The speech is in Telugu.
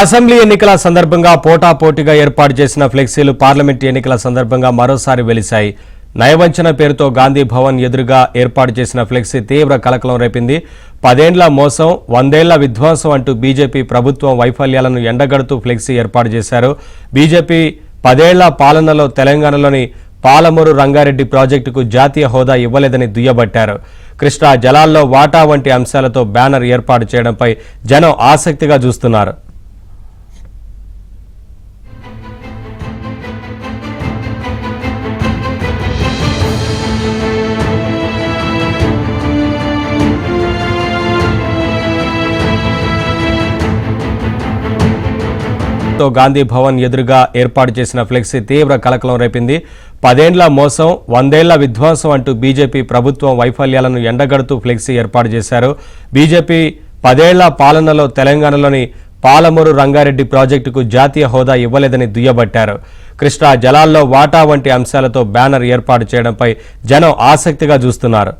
అసెంబ్లీ ఎన్నికల సందర్భంగా పోటాపోటీగా ఏర్పాటు చేసిన ఫ్లెక్సీలు పార్లమెంట్ ఎన్నికల సందర్భంగా మరోసారి వెలిశాయి. నయవంచన పేరుతో గాంధీ భవన్ ఎదురుగా ఏర్పాటు చేసిన ఫ్లెక్సీ తీవ్ర కలకలం రేపింది. 10 ఏళ్ల మోసం 100 ఏళ్ల విధ్వంసం అంటూ బీజేపీ ప్రభుత్వం వైఫల్యాలను ఎండగడుతూ ఫ్లెక్సీ ఏర్పాటు చేశారు. బీజేపీ 10 ఏళ్ల పాలనలో తెలంగాణలోని పాలమూరు రంగారెడ్డి ప్రాజెక్టుకు జాతీయ హోదా ఇవ్వలేదని దుయ్యబట్టారు. కృష్ణా జలాల్లో వాటా వంటి అంశాలతో బ్యానర్ ఏర్పాటు చేయడంపై జనం ఆసక్తిగా చూస్తున్నారు. గాంధీ భవన్ ఎదురుగా ఏర్పాటు చేసిన ఫ్లెక్సీ తీవ్ర కలకలం రేపింది. 10 ఏళ్ల మోసం 100 ఏళ్ల విధ్వంసం అంటూ బీజేపీ ప్రభుత్వం వైఫల్యాలను ఎండగడుతూ ఫ్లెక్సీ ఏర్పాటు చేశారు. బీజేపీ 10 ఏళ్ల పాలనలో తెలంగాణలోని పాలమూరు రంగారెడ్డి ప్రాజెక్టుకు జాతీయ హోదా ఇవ్వలేదని దుయ్యబట్టారు. కృష్ణా జలాల్లో వాటా వంటి అంశాలతో బ్యానర్ ఏర్పాటు చేయడంపై జనం ఆసక్తిగా చూస్తున్నారు.